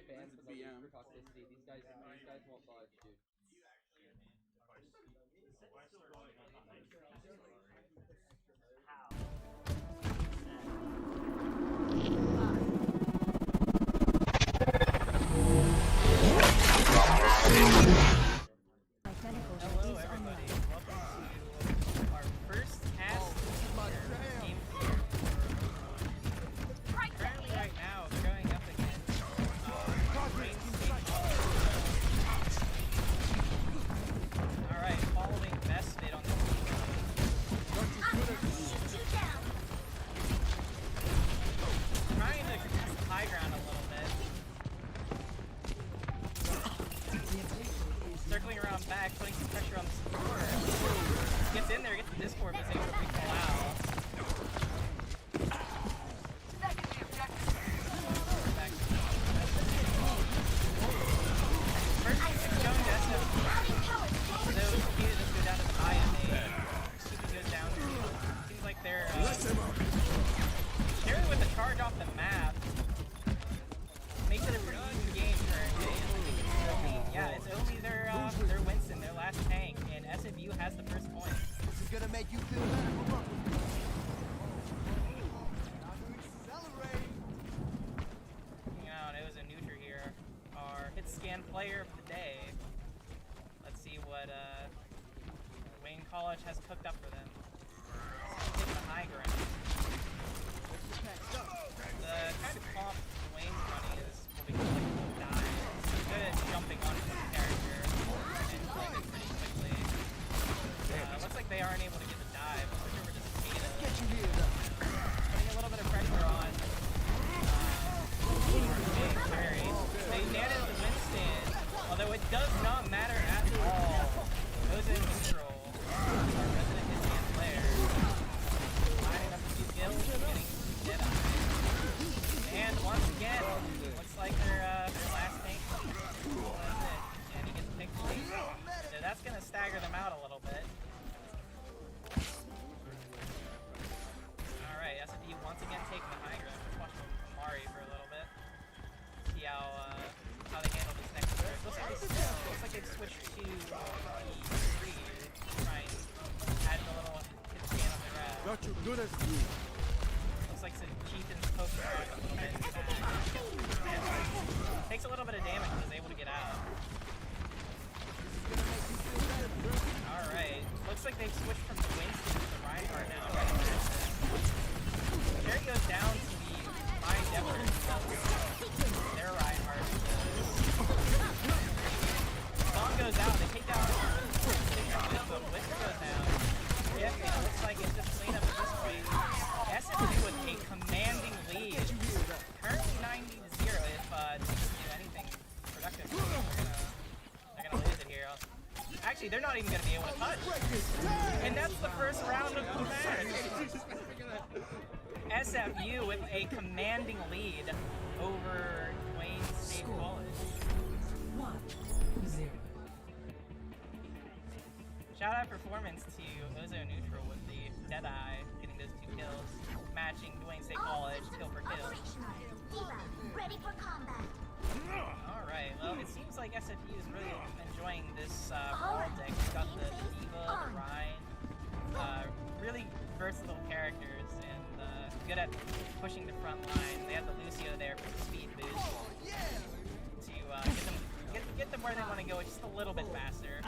get banned from the league for toxicity. These guys won't budge, dude. Hello everybody, welcome to our first task game here. Currently right now, we're going up against Wayne State. Alright, following Vested on the team. Trying to contest the high ground a little bit. Circling around back, putting some pressure on the support. Gets in there, gets the Discord, but is able to recall out. First piece is going to SFU. So it's okay to just go down to the IMA. Keep goes down. Seems like they're carrying with the charge off the map. Makes it a pretty even game currently. Yeah, it's only their Winston, their last tank, and SFU has the first point. This is gonna make you feel better. Hang on, it was a neutral here. Our hit scan player of the day. Let's see what Wayne College has cooked up for them. Hit the high ground. The kind of comp Wayne's running is what we call like a dive. Good at jumping onto the character and playing it pretty quickly. Looks like they aren't able to get the dive. I'm sure we're just Kata. Putting a little bit of pressure on Carry. They managed the Winston, although it does not matter at all. Those in neutral, our resident hit player, lining up a few kills, getting Jedi. And once again, looks like their last tank. That's it. And he gets picked late. So that's going to stagger them out a little bit. Alright, SFU once again taking the high ground. Let's watch Amari for a little bit. See how they handle this next turn. Looks like they've switched to the 3 to try and add a little hit scan on their Got you good as you. Looks like some Chieftain's poking around a little bit. Takes a little bit of damage, but is able to get out. Alright, looks like they've switched from the Winston to the Reinhardt now. There goes down to the Mind Effort. Their Reinhardt. Song goes out, they take down the Whisper goes down. Yeah, it looks like it's just clean up at this point. SFU with a commanding lead. Currently 90-0. If doesn't do anything productive, they're gonna lose it here. Actually, they're not even gonna be able to touch. And that's the first round of the match. SFU with a commanding lead over Wayne State College. 1-0. Shout out performance to Ozo Neutral with the Deadeye, getting those 2 kills, matching Wayne State College kill for kill. Ready for combat. Alright, well it seems like SFU is really enjoying this brawl deck. We've got the Diva, the Rhine, really versatile characters and good at pushing the front line. They have the Lucio there for the speed boost to get them where they want to go just a little bit faster.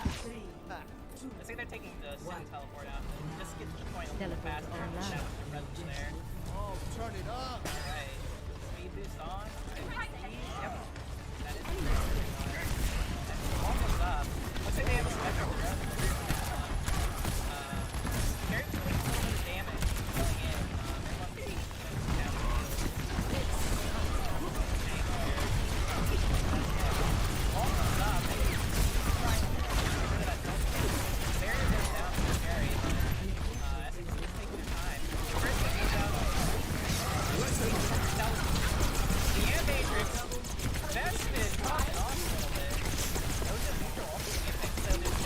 Looks like they're taking the Sin teleport out. Just get to the point a little bit faster. Shout out to the presence there. Oh, turn it up. Alright. Speed boost on. Yep. That is almost up. Looks like they have a special threat. Carry doing a little bit of damage going in. Everyone's down the almost up. Vested popping off a little bit. Those are neutral also get picked, so there's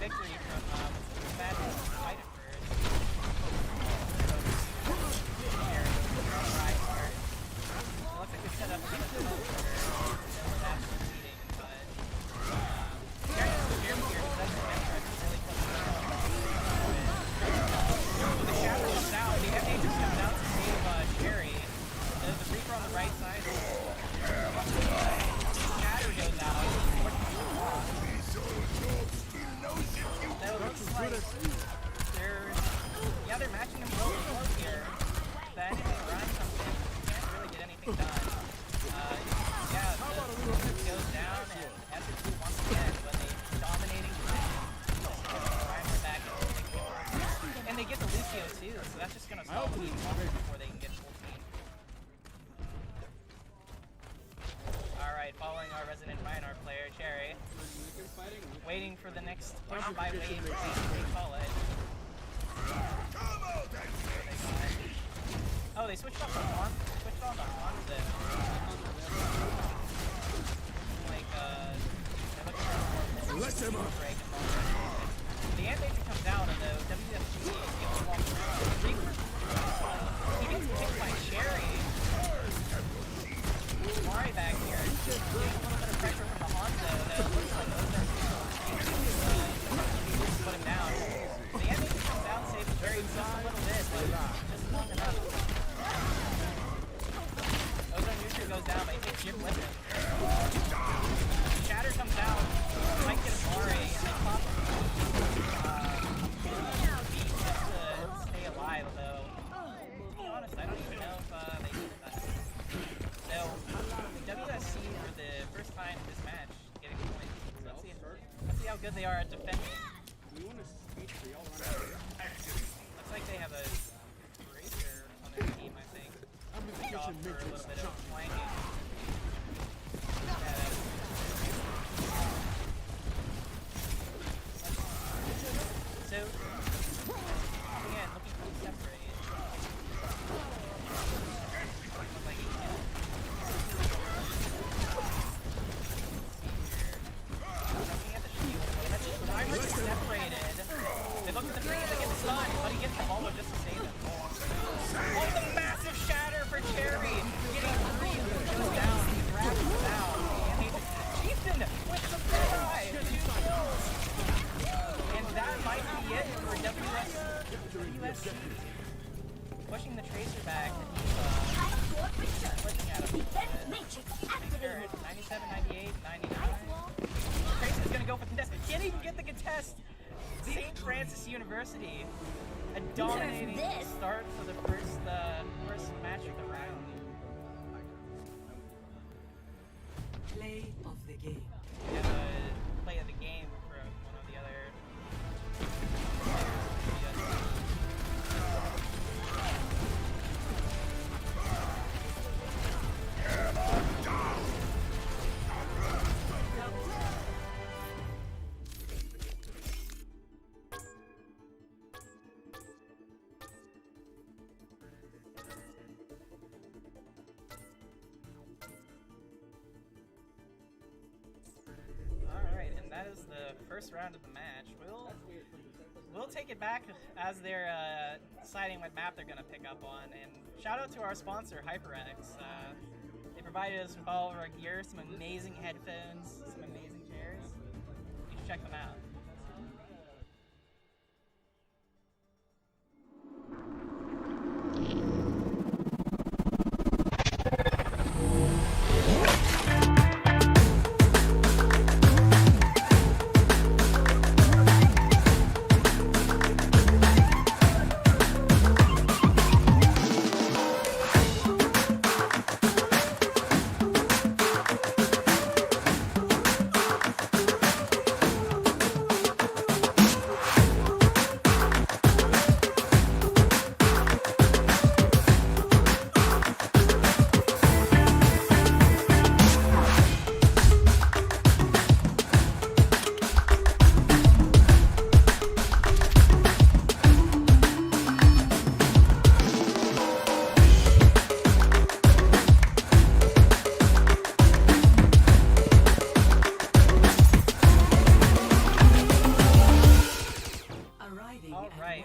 victory from bad fight at first. It looks like we set up a good leading, but Jeremy here doesn't remember it's really close to the Shatter comes out, the FA just comes out to save Jerry. There's the Reaper on the right side. Shatter goes out. So it looks like they're matching them really close here. The enemy Ryan comes in, can't really get anything done. The goes down and SFU once again, but they dominating Ryan back and they get the Lucio too, so that's just gonna stall the game before they can get full team. Alright, following our resident Reinhardt player, Cherry. Waiting for the next push by wave, they call it. Oh, they switched off the Hanzo. Like, they're looking for more break. The animation comes out of the WFG and gets walked around. He gets picked by Cherry. Mari back here, getting a little bit of pressure from the Hanzo, though. Looks like Ozark put him down. The animation comes out, saves Cherry just a little bit, but just long enough. Ozark Nutri goes down, but he takes Jim with him. Shatter comes out, might get a Mari, and they pop beat just to stay alive, though. To be honest, I don't even know if they needed that. So, WSC for the first time in this match getting points. So let's see how good they are at defending. Looks like they have a Racer on their team, I think. Off for a little bit of flanking. So, again, looking for the separate. Looks like he can. Looking at the shield. Rymer gets separated. They look at the free and they get stunned, but he gets the ball just to save him. Oh, the massive shatter for Cherry! Getting free, goes down, he grabs him down. And Ethan with the fly! 2 kills! And that might be it for WSC. Pushing the Tracer back, and he's looking at him. Make sure it's 97, 98, 99. Tracer's gonna go for the contest. Can't even get the contest! St. Francis University, a dominating start for the first match of the round. Play of the game. We have a play of the game from one of the other that is the first round of the match. We'll take it back as they're deciding what map they're going to pick up on. And shout out to our sponsor, HyperX. They provided us with all of our gear, some amazing headphones, some amazing chairs. You should check them out.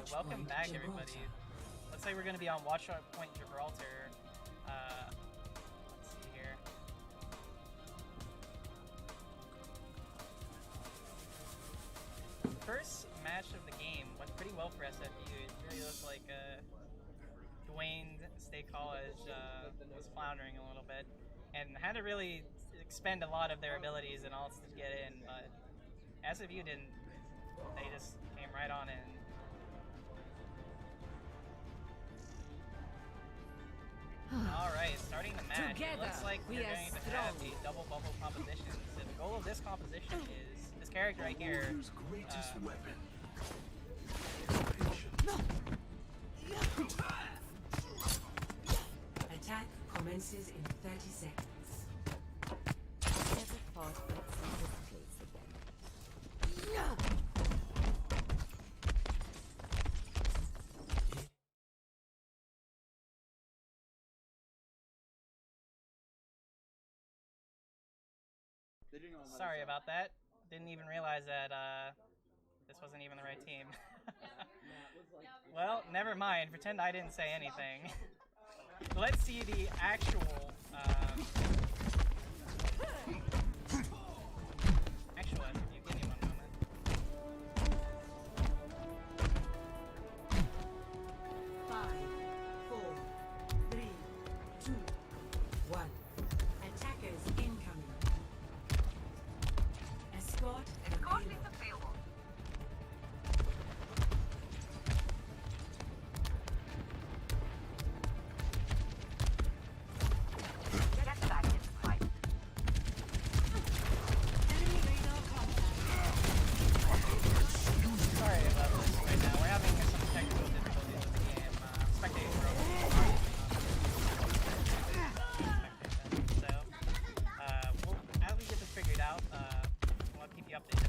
Watch welcome Point back, Gibraltar. everybody. Looks like we're going to be on Watch Point Gibraltar. Let's see here. First match of the game went pretty well for SFU. It really looked like Dwayne State College was floundering a little bit and had to really expend a lot of their abilities and alts to get in, but SFU didn't. They just came right on in. Alright, starting the match. It looks like we're going to have a double bubble composition. So the goal of this composition is this character right here. Attack commences in 30 seconds. Never thought I'd see this place again. Sorry about that. Didn't even realize that this wasn't even the right team. Well, never mind. Pretend I didn't say anything. Let's see the actual actual SFU. Give me one moment. Five, 4, 3, 2, 1. Attackers incoming. Escort and payload. Sorry about this right now. We're having some technical difficulties with the game. Spectators are so, as we get this figured out, we'll keep you updated.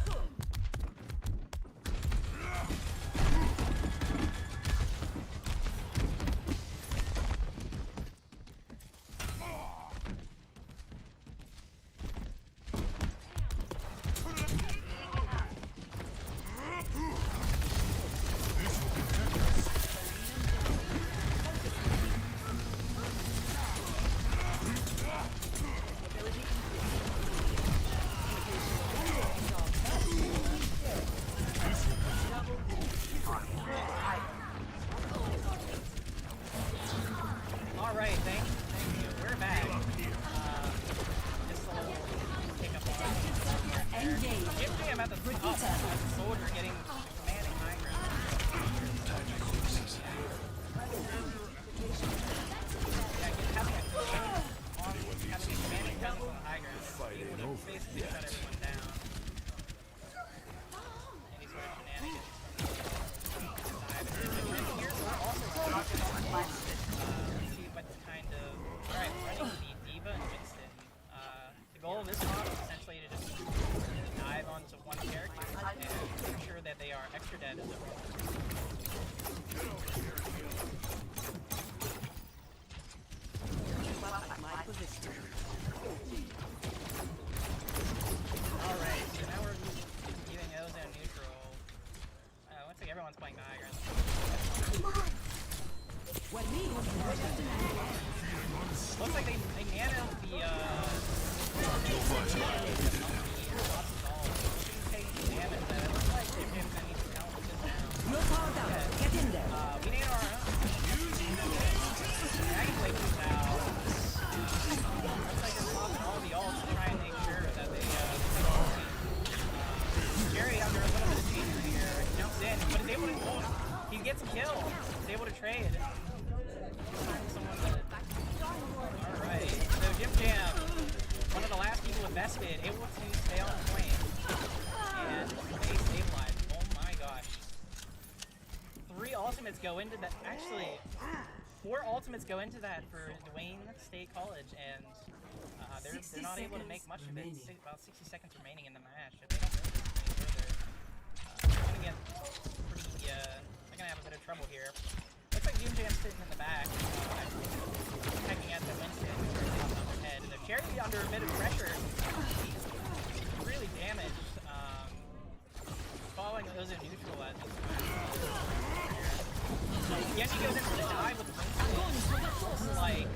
Alright, thank you. We're back. Just a little pick up on Jim Jam at the top. Soldier getting commanding high ground. Yeah, having a commanding presence on the high ground is able to basically shut everyone down. Any sort of shenanigans. Here's also see what's kind of alright, running the Diva and Winston. The goal of this mod is essentially to just dive onto one character and ensure that they are extra dead as a result. My position. Alright, so now we're using ozone neutral. Looks like everyone's playing the high ground. Looks like they nanoed the shouldn't take the damage, but it looks like Jim Jam's gonna need to count this down. No power down. Get in there. We nano our own. Dragon Blade comes out. Looks like they're popping all the ults to try and make sure that they Jerry under a little bit of danger here. Jumps in, but is able to he gets a kill. He's able to trade. Alright, so Jim Jam, one of the last people invested, able to stay on point. And they stabilize. Oh my gosh. 3 ultimates go into that. Actually, 4 ultimates go into that for Dwayne State College, and they're not able to make much of it. About 60 seconds remaining in the match. If they don't move this any further, they're gonna get pretty, they're gonna have a bit of trouble here. Looks like Jim Jam's sitting in the back, checking at the Winston, on the head. And they're Cherry under a bit of pressure. He's really damaged. Following those in neutral at this point. Genji goes in for the dive with the looks like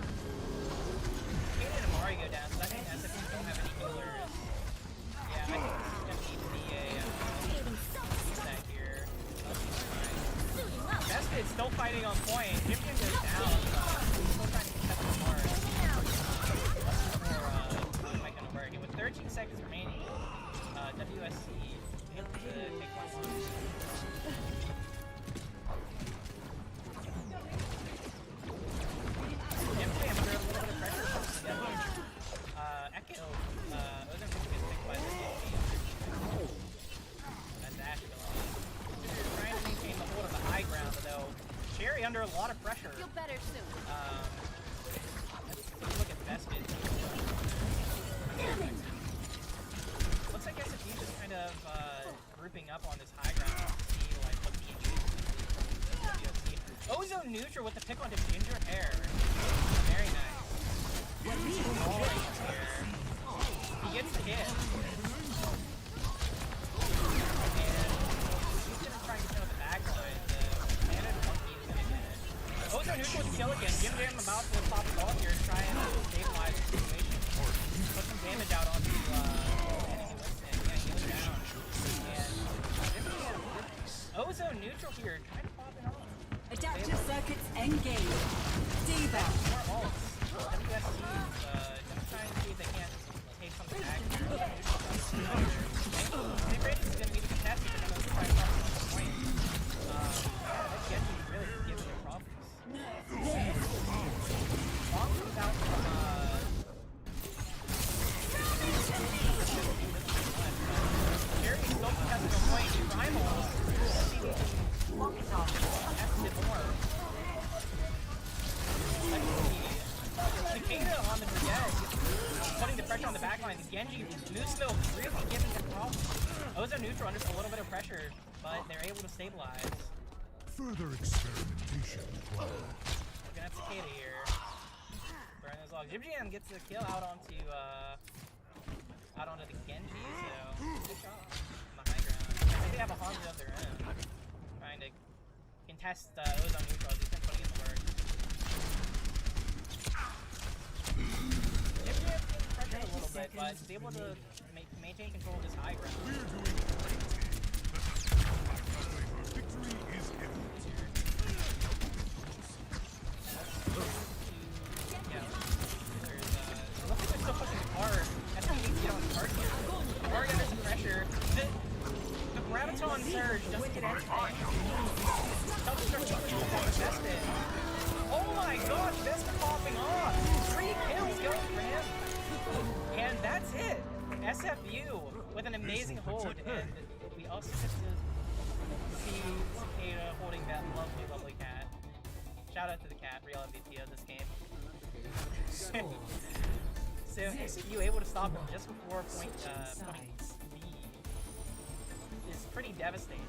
Kaden and Amari go down, so that means SFU don't have any healers. Yeah, I think this is gonna need to be a set here. Beskid's still fighting on point. Jimjam goes down, still trying to keep them apart. Mike and Amari with 13 seconds remaining. WSC able to take one more. MJM under a little bit of pressure from together. Echo, Ozone gets picked by the Genji. That's Asheville. Trying to maintain the hold of the high ground, though. Cherry under a lot of pressure. Feel better soon. Let's take a look at Beskid. Looks like SFU just kind of grouping up on this high ground to see like what the injuries. Ozone neutral with the pick onto ginger hair. Very nice. He gets the hit. And he's gonna try and kill the back line. The standard monkey is gonna get it. Ozone neutral with the kill again. Jim about to pop the ball here, trying to stabilize the situation. Put some damage out onto enemy listing. Yeah, he goes down. And Ozone neutral here, trying to pop it on. Adaptive circuits engaged. Diva. More ults. WSC is gonna try and see if they can't take something back. The rate is gonna be the contested, but they're gonna try and pop it on the point. That Genji is really giving them problems. Long comes out from Jerry still contested a point. Primal. Cicada on the Brigade, putting the pressure on the backline. Genji, Mooseville really giving them problems. Ozone neutral under a little bit of pressure, but they're able to stabilize. Further experimentation. We're gonna have Cicada here. Burn those logs. Jim gets the kill out onto the Genji, so good shot on the high ground. I think they have a Hanzo of their own. Trying to contest Ozone neutral as he's been putting in the work. Jim getting pressured a little bit, but he's able to maintain control of this high ground. We're doing great. Victory is imminent. Looks like they're still pushing hard. SFU needs to get on the card here. Already under some pressure. The Graviton surge doesn't get anything. Vested. Oh my gosh, Vested popping off! 3 kills going for him! And that's it! SFU with an amazing hold, and we also get to see Cicada holding that lovely, lovely cat. Shout out to the cat, real MVP of this game. So SFU able to stop him just before point B is pretty devastating.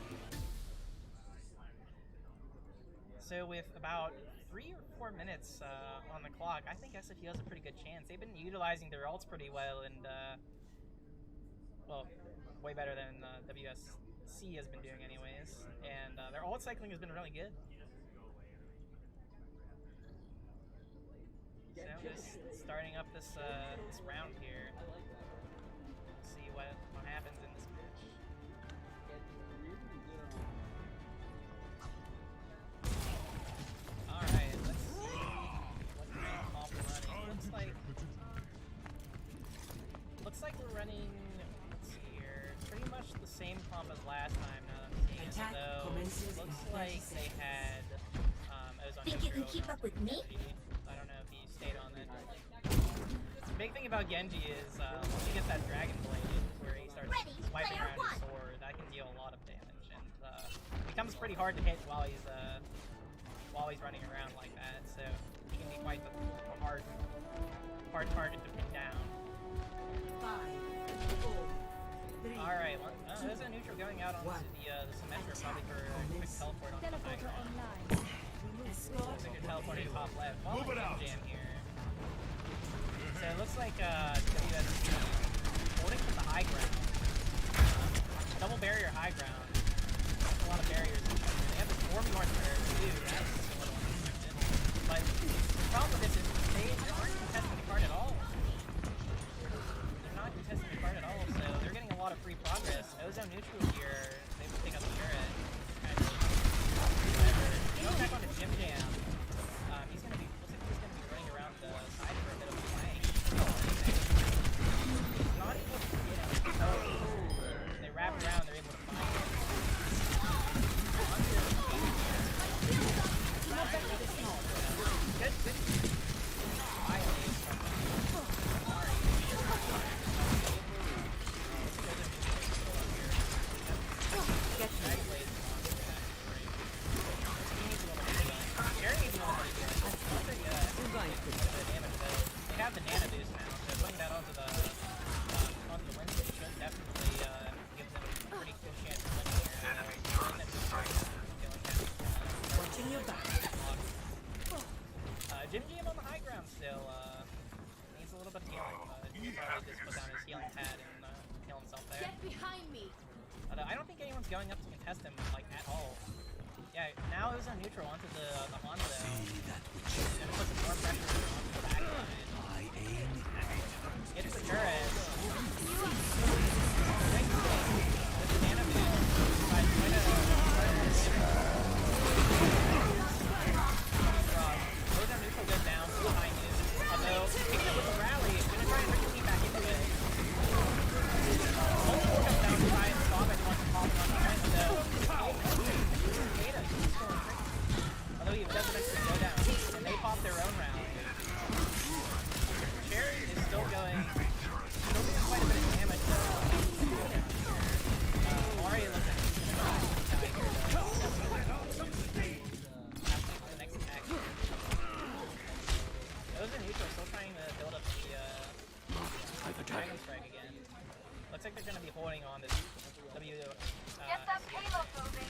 So with about 3 or 4 minutes on the clock, I think SFU has a pretty good chance. They've been utilizing their ults pretty well, and well, way better than WSC has been doing anyways. And their ult cycling has been really good. So I'm just starting up this this round here. See what happens in this match. Alright, let's see what kind of comp we're running. Looks like we're running, let's see here, pretty much the same comp as last time now that I'm seeing it, though. Looks like they had Ozone Think you can keep up with me? I don't know if he stayed on that. The big thing about Genji is once he gets that Dragon Blade, where he starts swiping around his sword, that can deal a lot of damage, and it becomes pretty hard to hit while he's running around like that. So he can be quite a hard target to pin down. 5, 4, 3. All right, well, there's a neutral going out onto the Symmetra, probably for a quick teleport onto the high ground. Looks like you're teleporting top left. Move it out. Jam here. So it looks like WSC holding from the high ground. Double barrier high ground. That's a lot of barriers. They have this Orb North there too. That's a little Ozone neutral here. They will pick up the turret. Kind of whatever. Going back onto Jim Jam. He's gonna be looks like he's gonna be running around the side for a bit of a flank. Not able to get him. So they wrap around, they're able to find him. Good. Violate from Mari. They have the nano boost now, so putting that onto the Winston should definitely give them a pretty good chance of winning here. Watching your back. Jim Jam on the high ground still needs a little bit of healing, but he'll probably just put down his healing pad and heal himself there. Get behind me. I don't think anyone's going up to contest him like at all. Yeah, now it's on neutral onto the Hanzo. Gonna put some more pressure onto the backside. Gets the turret. Great thing. With the nano boost. Ozone neutral goes down behind you. Although he picks up with a rally, he's gonna try and bring the team back into it. Multiple comes down to try and stop it once popping on the point, though. Data, he's still in front. Although he does eventually go down, and they pop their own round. Cherry is still doing quite a bit of damage, though. Mari looks like he's gonna die here, though. After the next attack. Ozone neutral still trying to build up the Dragon Strike again. Looks like they're going to be holding on this Get that payload moving.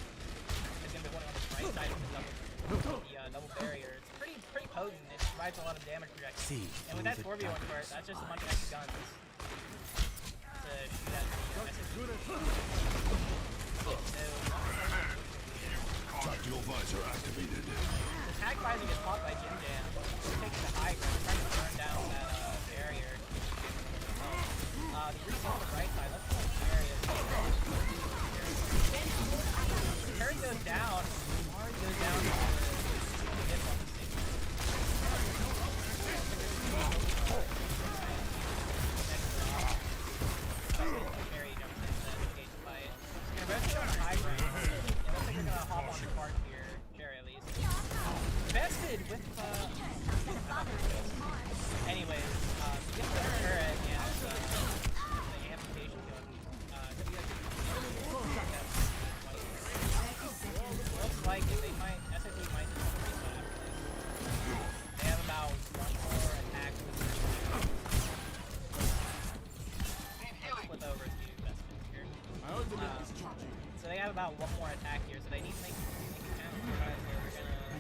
They're going to be holding on this right side of the double barrier. It's pretty potent. It provides a lot of damage projections. And with that 4v1 part, that's just a bunch of extra guns to shoot at the SFU. Tactical visor activated. The tag visor gets popped by Jim Jam. He's taking the high ground, trying to burn down that barrier. The reason on the right side, let's go to areas. Curry goes down. Mari goes down to the hit on the stage. Carry jumps in to engage the fight. Gonna rescue on the high ground. It looks like they're gonna hop on the cart here, Jerry at least. Vested with anyways, get the turret and the amputation going. Looks like they might, SFU might just restart after this. They have about one more attack with over to Vestment here. So they have about one more attack here, so they need to make it count. Otherwise they're gonna...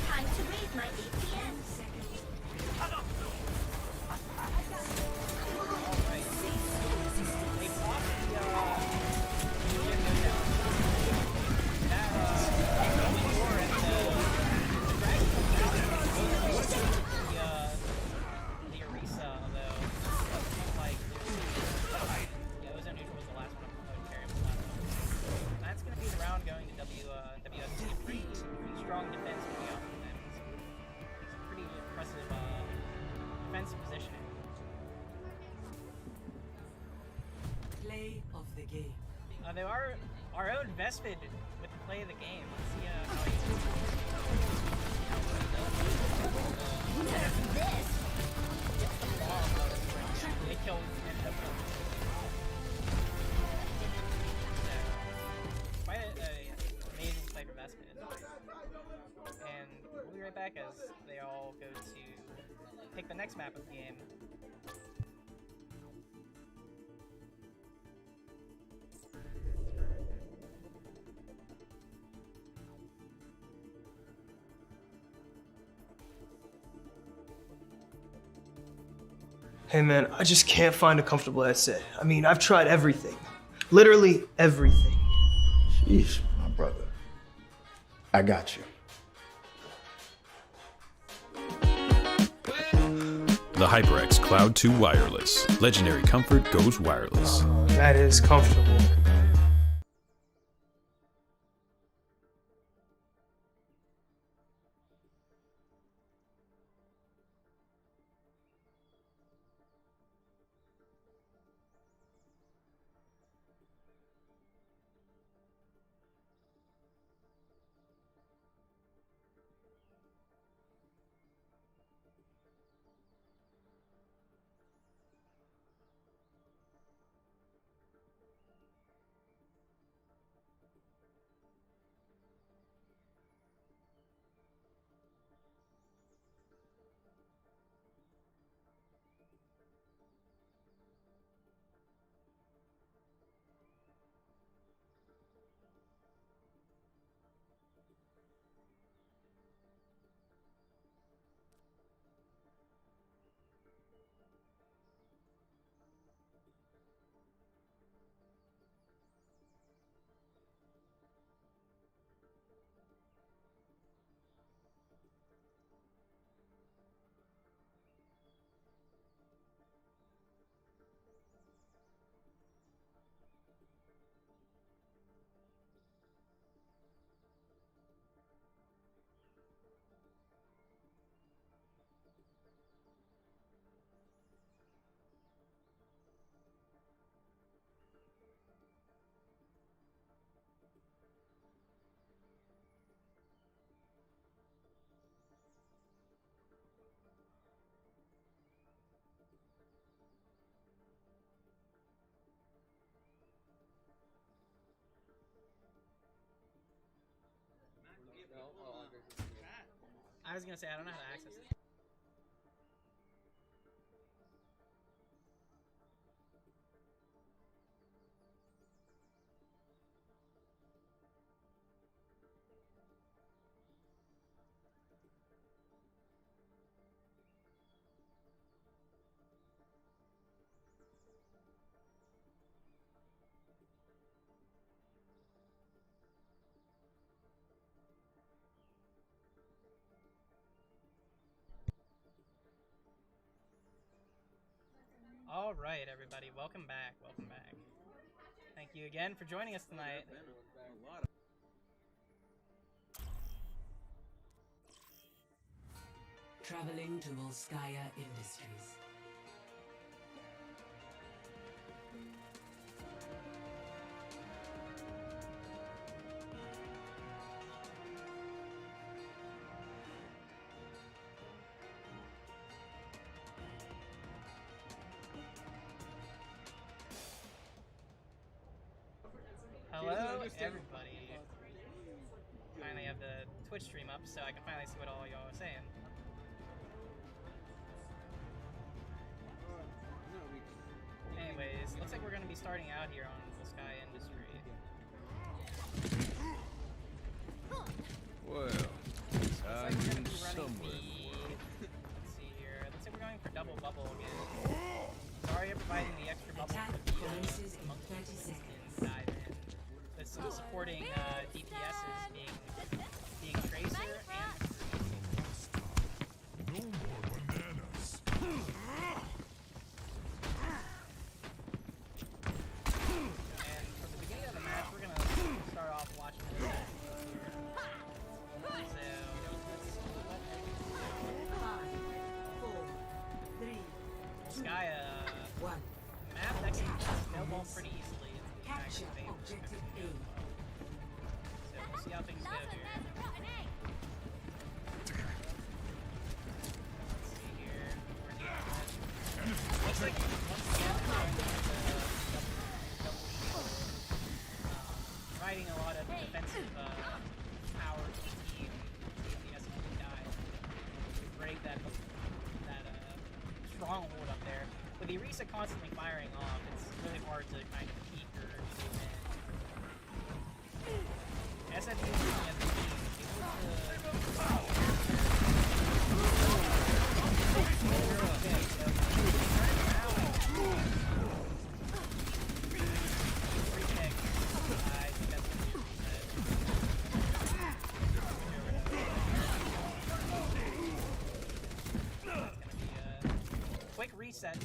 Time to raise my APN. Alright. They pop the Julian goes down. That door and the dragon comes down. The Orisa, although like Ozone neutral was the last one. Carry was the last one. And that's gonna be the round going to WSC. Pretty strong defense coming out from them. It's pretty impressive defensive positioning. Play of the game. They are our own Vespid with the play of the game. Let's see how he This. gets the bomb. They kill him. Quite an amazing play for Vespid. And we'll be right back as they all go to pick the next map of the game. Hey man, I just can't find a comfortable headset. I mean, I've tried everything. Literally everything. Sheesh, my brother. I got you. The HyperX Cloud 2 Wireless. Legendary comfort goes wireless. That is comfortable. I was gonna say, I don't know how to access it. All right, everybody, welcome back. Welcome back. Thank you again for joining us tonight. Traveling to Volskaya Industries. Hello, everybody. Finally have the Twitch stream up so I can finally see what all y'all are saying. Anyways, looks like we're going to be starting out here on the Sky Industry. Well, Looks I like we're going knew to be running somewhere. let's see here. Looks like we're going for double bubble again. Sorry for providing the extra bubble Attack for the commences in monkey 30 seconds. dive in. With some supporting DPSs being Tracer and No more bananas. And from the beginning of the match, we're gonna start off watching this here. So let's see what 5, 4, 3, Sky 1. map that can snowball pretty easily into the Capture attack phase. objective A. So we'll see how things go here. Let's see here. Looks like once again we're going with the double shield. Providing a lot of defensive power to the team in the SFU dive to break that stronghold up there. With the Orisa constantly firing off, it's really hard to kind of peek or zoom in. SFU as a team is able quick reset.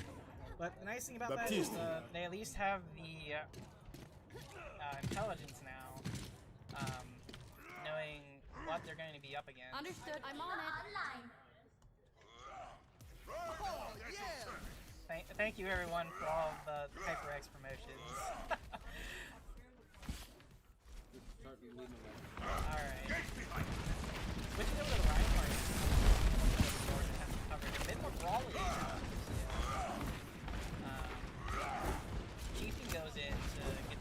But the nice thing about that is they at least have the intelligence now, knowing what they're going to be up against. Understood. I'm on it. Thank you everyone for all of the HyperX promotions. Alright. Switching over to the Reinhardt. A bit more brawly. Chieftain goes in to get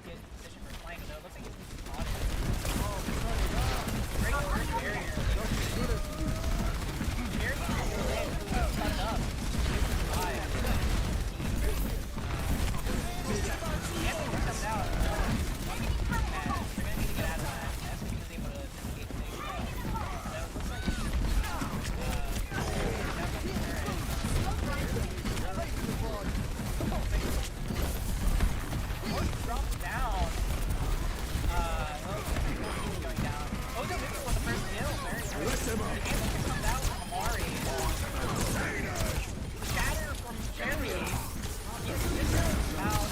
in position for flank, though. It looks like he's caught it. Great first barrier. Shut up. Anthony comes out. They're gonna need to get out of that. That's when he was able to escape the big play. So it looks like drops down. He's going down. Oh, no, this was the first kill. Very nice. Anthony comes out with Amari. Shatter from Cherry. He's just about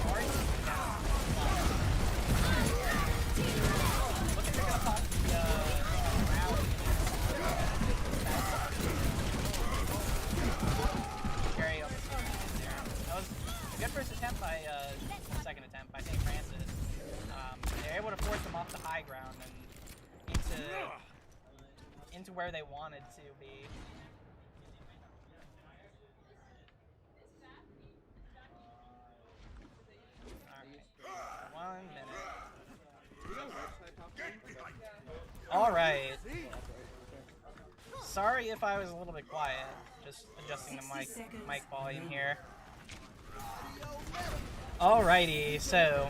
Amari down. Looks like they're gonna pop the rally. Cherry on the there. That was a good first attempt by, second attempt by St. Francis. They're able to force them off the high ground and into where they wanted to be. Alright, 1 minute. Alright. Sorry if I was a little bit quiet. Just adjusting the mic volume here. Alrighty, so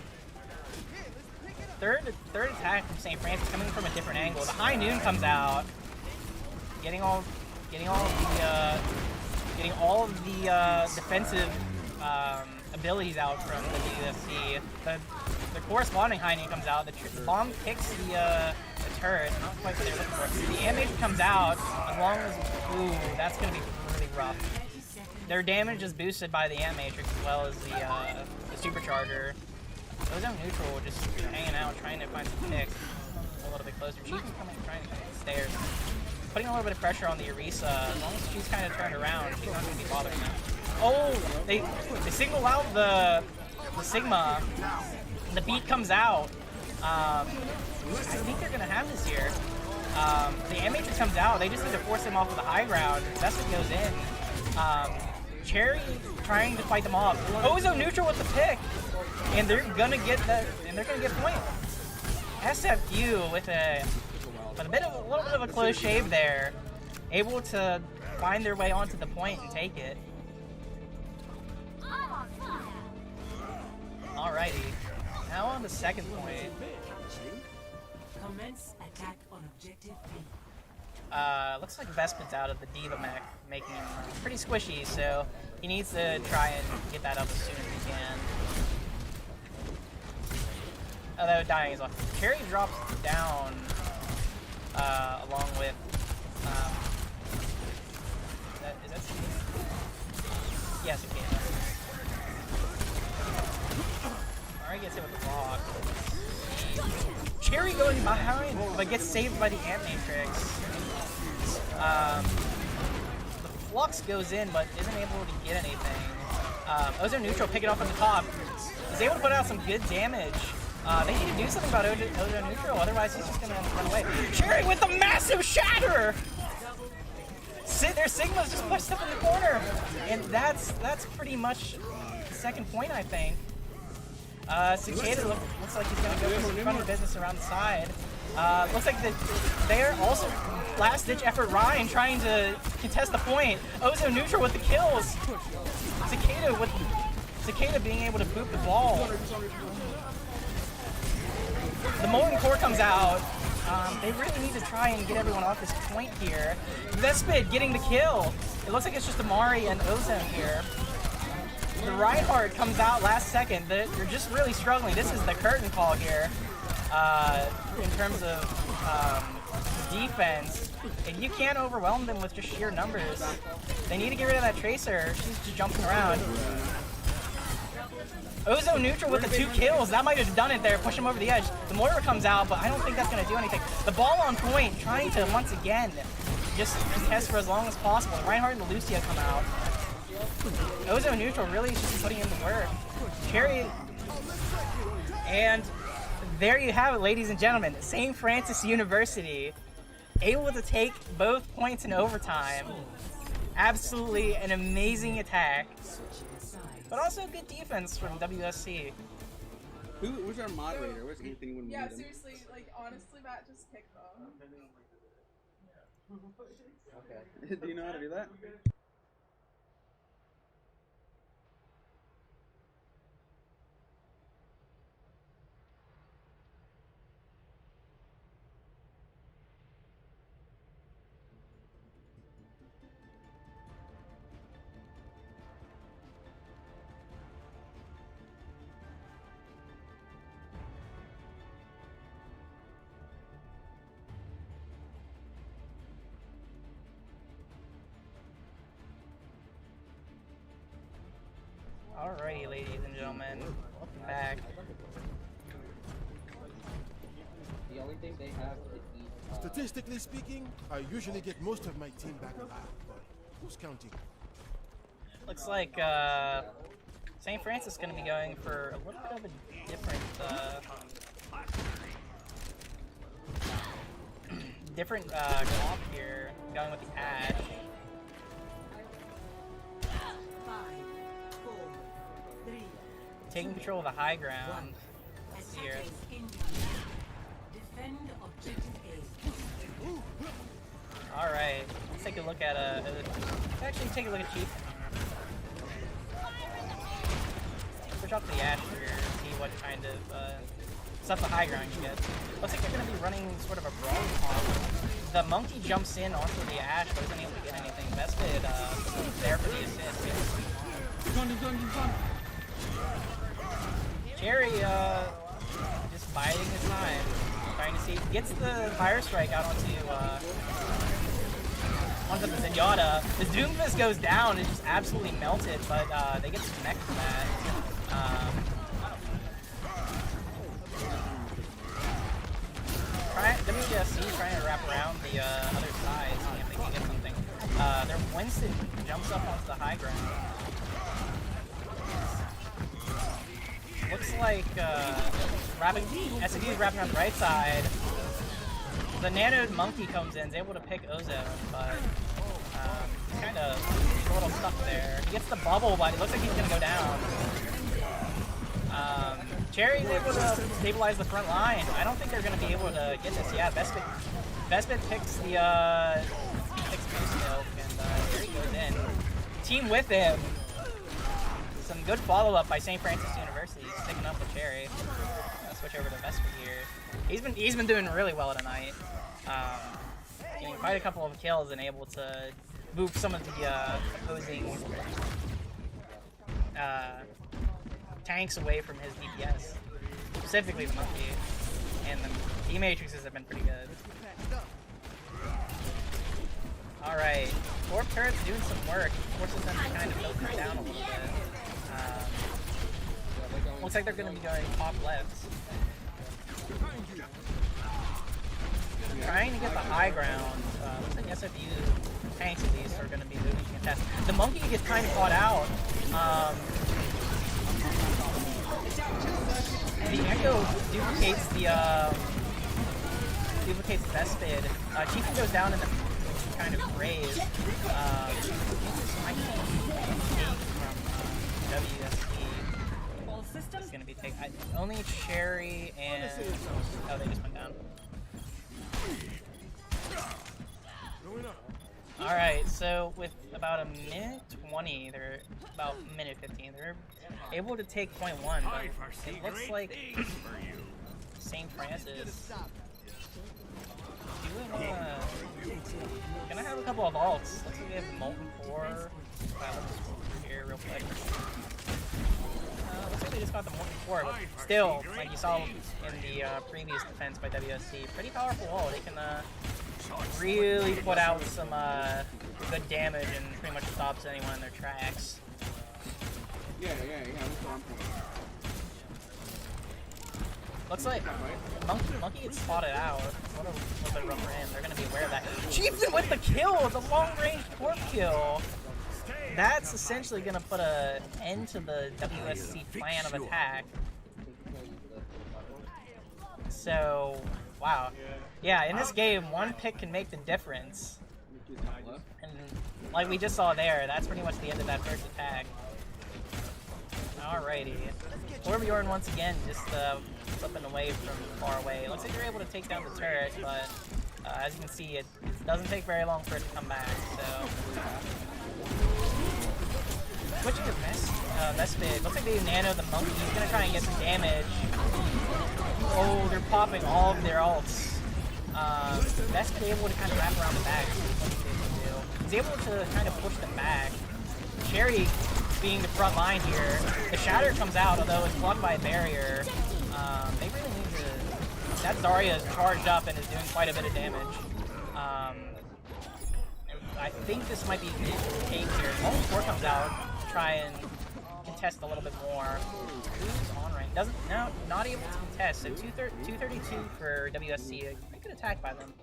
third attack from St. Francis coming from a different angle. The High Noon comes out, getting all of the defensive abilities out from the UFC. The corresponding High Noon comes out. The bomb kicks the turret. Not quite what they're looking for. The animation comes out as long as that's gonna be really rough. Their damage is boosted by the Animatrix as well as the Supercharger. Ozone Neutral just hanging out, trying to find some picks a little bit closer. She's coming, trying to come up the stairs. Putting a little bit of pressure on the Orisa. As long as she's kind of turned around, she's not going to be bothering them. Oh, they single out the Sigma. The beat comes out. I think they're going to have this here. The Animatrix comes out. They just need to force them off of the high ground. That's what goes in. Cherry trying to fight them off. Ozone Neutral with the pick, and they're gonna get that, and they're gonna get point. SFU with a little bit of a close shave there, able to find their way onto the point and take it. Alrighty, now on the second point. Commence attack on objective B. Looks like Vespin's out of the Diva mech, making him pretty squishy, so he needs to try and get that up as soon as he can. Although dying is off. Cherry drops down, along with, is that Cicada? Yeah, Cicada. Alright, gets hit with the block. Cherry going behind, but gets saved by the Animatrix. The Flux goes in, but isn't able to get anything. Ozone Neutral picking up on the top. Is able to put out some good damage. They need to do something about Ozone Neutral, otherwise he's just gonna run away. Cherry with the massive shatter! Their Sigma's just pushed up in the corner! And that's pretty much the second point, I think. Cicada looks like he's gonna go for some funny business around the side. Looks like they're also last-ditch effort. Ryan trying to contest the point. Ozone Neutral with the kills. Cicada being able to boot the ball. The Molten Core comes out. They really need to try and get everyone off this point here. Vespid getting the kill. It looks like it's just Amari and Ozone here. The Reinhardt comes out last second. They're just really struggling. This is the curtain call here in terms of defense. If you can't overwhelm them with just sheer numbers, they need to get rid of that Tracer. She's just jumping around. Ozone Neutral with the 2 kills. That might have done it there. Push him over the edge. The Moira comes out, but I don't think that's going to do anything. The ball on point, trying to, once again, just contest for as long as possible. Reinhardt and Lucia come out. Ozone Neutral really is just putting in the work. Cherry, and there you have it, ladies and gentlemen. St. Francis University able to take both points in overtime. Absolutely an amazing attack, but also good defense from WSC. Who's our moderator? Where's Anthony when we need him? Seriously, like honestly, Matt, just pick them. Okay. Do you know how to do that? Alrighty, ladies and gentlemen, welcome back. The only thing they have to eat. Statistically speaking, I usually get most of my team back alive, but who's counting? Looks like St. Francis is going to be going for a little bit of a different comp here, going with the Ash. 5, 4, 3, Taking control of the high ground here. Defend objective A. All right, let's take a look at actually take a look at Chief. Switch off the Ash here, see what kind of stuff the high ground you get. Looks like they're going to be running sort of a brawl comp. The monkey jumps in onto the Ash, but isn't able to get anything. Vested there for the assist. Cherry just biding his time, trying to see. Gets the fire strike out onto the Zenyatta. The Doomfist goes down and just absolutely melted, but they get some mech for that. WSC trying to wrap around the other side, see if they can get something. Their Winston jumps up onto the high ground. Looks like SFU is wrapping on the right side. The nanoed monkey comes in, is able to pick Ozone, but he's kind of a little stuck there. He gets the bubble, but it looks like he's going to go down. Cherry's able to stabilize the front line. I don't think they're going to be able to get this. Yeah, Vespid picks the Boost Milk, and there he goes in. Team with him. Some good follow-up by St. Francis University, sticking up with Cherry. I'll switch over to Vespid here. He's been doing really well tonight. Getting quite a couple of kills and able to move some of the opposing tanks away from his DPS, specifically the monkey, and the D-matrices have been pretty good. Alright, Orb turret's doing some work, forces them to kind of filter down a little bit. Looks like they're going to be going top left. Trying to get the high ground. Looks like SFU tanks at least are going to be moving to contest. The monkey gets kind of caught out. The Echo duplicates the Vespid. Chieftain goes down in the kind of grave. WSD is going to be taken. Only Cherry and oh, they just went down. All right, so with about a minute 20, they're about a minute 15. They're able to take point one, but it looks like St. Francis gonna have a couple of ults. Looks like they have Molten Core. Let's here real quick. Looks like they just got the Molten Core, but still, like you saw in the previous defense by WSC, pretty powerful ult. They can really put out some good damage and pretty much stops anyone in their tracks. Yeah. Looks like Monkey gets spotted out. What a little bit rougher in. They're going to be aware of that. Chieftain with the kill! The long-range corp kill! That's essentially going to put an end to the WSC plan of attack. So, wow. Yeah, in this game, one pick can make the difference. And like we just saw there, that's pretty much the end of that first attack. Alrighty. Torbjorn once again just flipping away from far away. It looks like you're able to take down the turret, but as you can see, it doesn't take very long for it to come back. So, switching to Vespid. Looks like they nano the monkey. He's gonna try and get some damage. Oh, they're popping all of their ults. Vespid able to kind of wrap around the back. He's able to kind of push them back. Cherry being the front line here. The Shatter comes out, although it's blocked by a barrier. They really need to... That Zarya is charged up and is doing quite a bit of damage. I think this might be the case here. Only 4 comes out to try and contest a little bit more. Who's on rank? Not able to contest. So 232 for WSC. A good attack by them.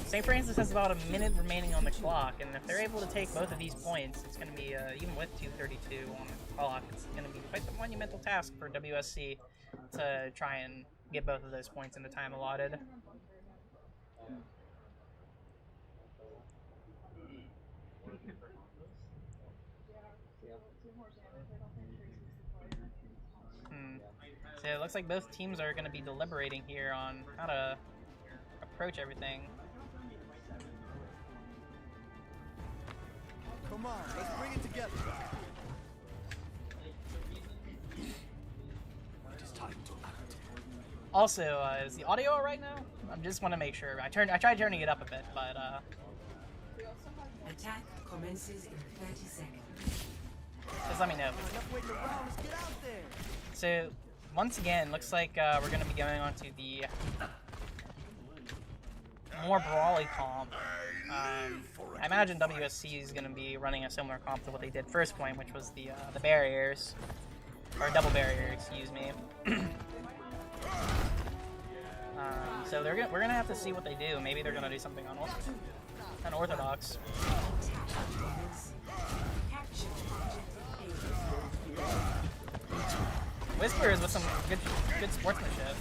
St. Francis has about a minute remaining on the clock, and if they're able to take both of these points, it's going to be, even with 2:32 on the clock, it's going to be quite the monumental task for WSC to try and get both of those points in the time allotted. So it looks like both teams are going to be deliberating here on how to approach everything. Come on, let's bring it together. Also, is the audio all right now? I just want to make sure. I tried turning it up a bit, but Attack commences in 30 seconds. just let me know. So once again, looks like we're going to be going on to the more brawly comp. I imagine WSC is going to be running a similar comp to what they did first point, which was the barriers, or double barrier, excuse me. So we're gonna have to see what they do. Maybe they're gonna do something unorthodox. Whispers with some good sportsmanship.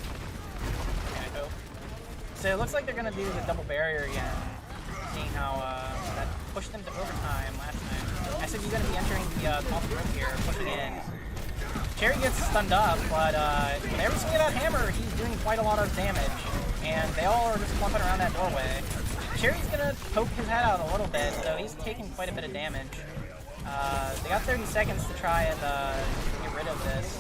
I hope. So it looks like they're gonna do the double barrier again, seeing how that pushed them to overtime last time. SFU gonna be entering the top room here, pushing in. Cherry gets stunned up, but whenever swinging that hammer, he's doing quite a lot of damage, and they all are just clumping around that doorway. Cherry's gonna poke his head out a little bit, so he's taking quite a bit of damage. They got 30 seconds to try and get rid of this.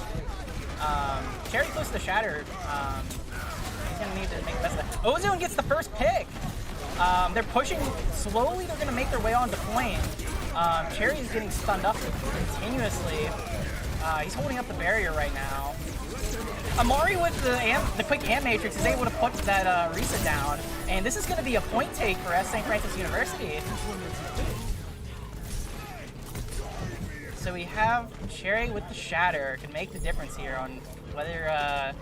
Cherry close to Shatter. He's gonna need to make the best of it. Ozone gets the first pick. They're pushing slowly. They're gonna make their way onto point. Cherry's getting stunned up continuously. He's holding up the barrier right now. Amari with the quick amp matrix is able to put that reset down, and this is going to be a point take for St. Francis University. So we have Cherry with the Shatter, can make the difference here on whether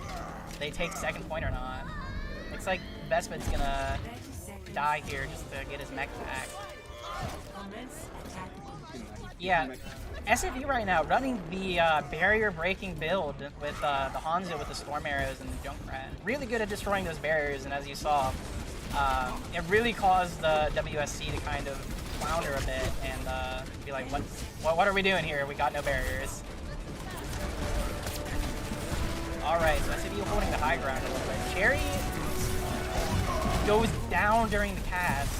they take second point or not. Looks like Vespid's going to die here just to get his mech back. Yeah. SFU right now running the barrier breaking build with the Hanzo with the Storm Arrows and the Junkrat. Really good at destroying those barriers, and as you saw, it really caused the WSC to kind of flounder a bit and be like, what are we doing here? We got no barriers. Alright, so SFU holding the high ground a little bit. Cherry goes down during the cast.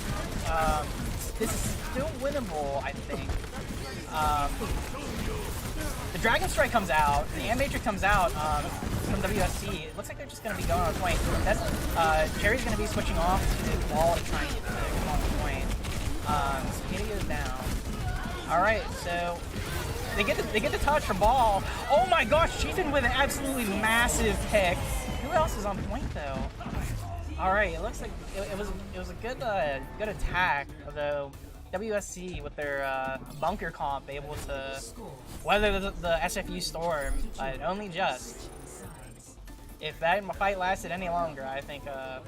This is still winnable, I think. The Dragon Strike comes out, the Matrix comes out from WSC. It looks like they're just going to be going on point. Cherry's going to be switching off to the wall to try and get them on point. So Kitty goes down. Alright, so they get the touch for ball. Oh my gosh, she's in with an absolutely massive pick. Who else is on point though? Alright, it looks like it was a good attack, although WSC with their bunker comp able to weather the SFU storm, but only just. If that fight lasted any longer, I think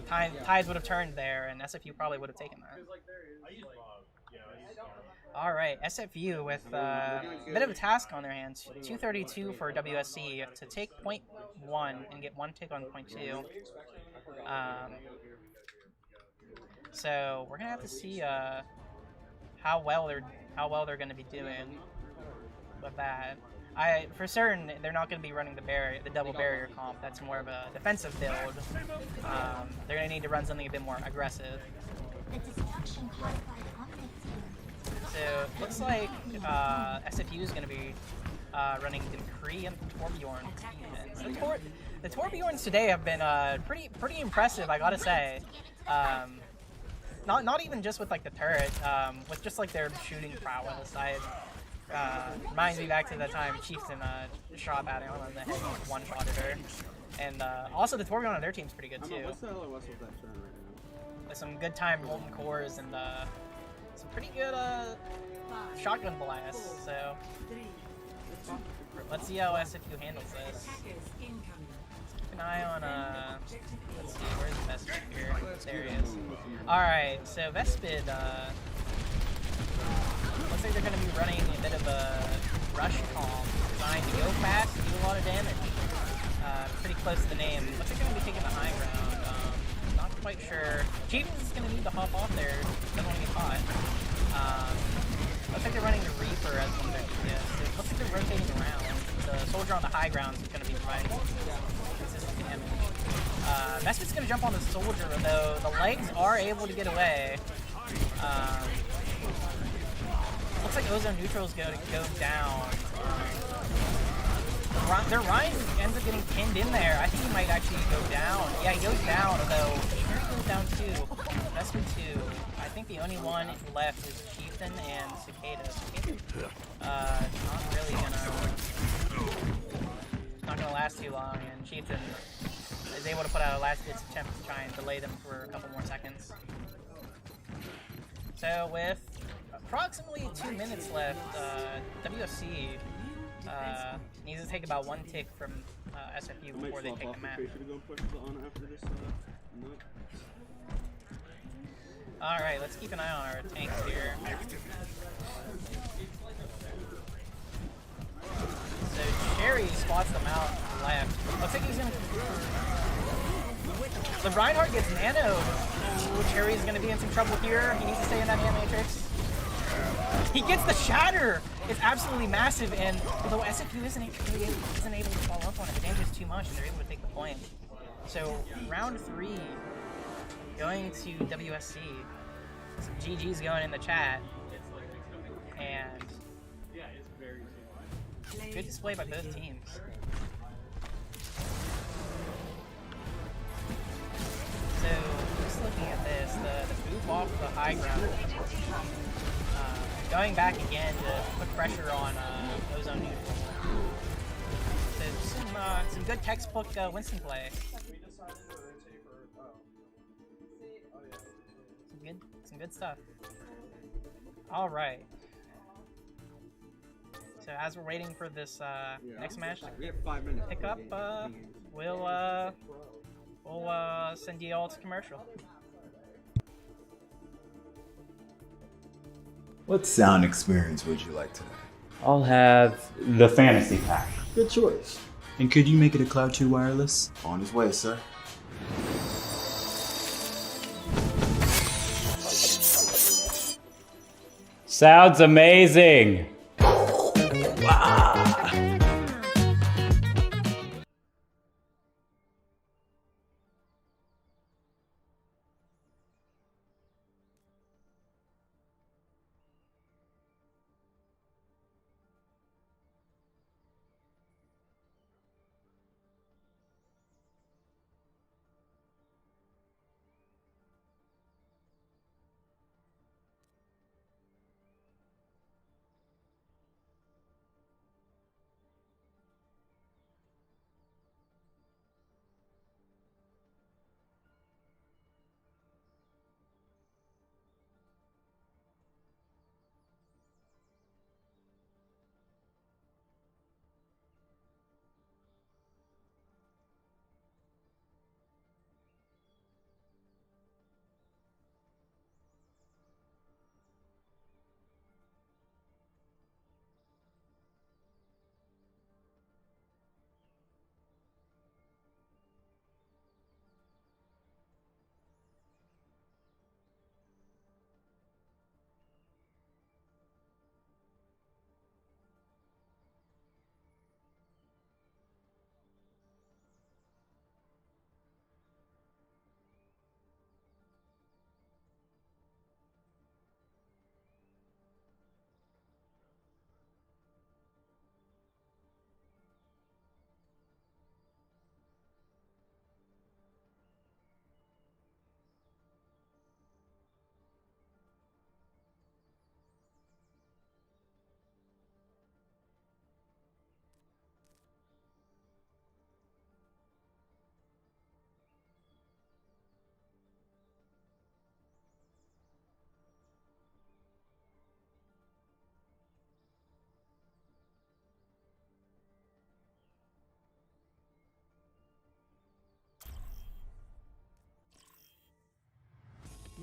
tides would have turned there, and SFU probably would have taken that. Alright, SFU with a bit of a task on their hands. 232 for WSC to take point 1 and get one take on point 2. So we're gonna have to see how well they're going to be doing with that. For certain, they're not going to be running the double barrier comp. That's more of a defensive build. They're going to need to run something a bit more aggressive. So it looks like SFU is going to be running Decree and Torbjorn. The Torbjorns today have been pretty impressive, I gotta say. Not even just with like the turret, with just like their shooting prowess. Reminds me back to the time Chieftain shot at him on the head, one-shotted her. And also the Torbjorn on their team's pretty good too. What's the LOS with that turn right now? With some good time molten cores and some pretty good shotgun blasts. So let's see how SFU handles this. Keep an eye on let's see, where's Vespid here? There he is. Alright, so Vespid looks like they're gonna be running a bit of a rush comp designed to go fast and do a lot of damage. Pretty close to the name. Looks like they're gonna be taking the high ground. Not quite sure. Chieftain's is gonna need to hop off there, doesn't want to get caught. Looks like they're running the Reaper as one of their DPS. It looks like they're rotating around. the soldier on the high ground is going to be providing consistent damage. Mespit's going to jump on the soldier, though the legs are able to get away. Looks like Ozone Neutral's going to go down. Their Ryan ends up getting pinned in there. I think he might actually go down. Yeah, he goes down, though. Sherry goes down too. Mespit too. I think the only one left is Chieftain and Cicada. Cicada, not gonna last too long, and Chieftain is able to put out a last-ditch attempt to try and delay them for a couple more seconds. So with approximately 2 minutes left, WSC needs to take about 1 tick from SFU before they take the map. Alright, let's keep an eye on our tanks here. So Sherry spots them out left. Looks like he's gonna... The Reinhardt gets nanoed. Ooh, Cherry's gonna be in some trouble here. He needs to stay in that hand matrix. He gets the shatter! It's absolutely massive, and although SFU isn't able to follow up on it, the damage is too much, and they're able to take the point. So, round 3, going to WSC. Some GG's going in the chat. And good display by both teams. So, just looking at this, the move off the high ground, going back again to put pressure on Ozone Neutral. So, some good textbook Winston play. Some good stuff. All right. So as we're waiting for this next match to pick up, we'll send you all to commercial. What sound experience would you like today? I'll have the fantasy pack. Good choice. And could you make it a Cloud 2 wireless? On his way, sir. Sounds amazing!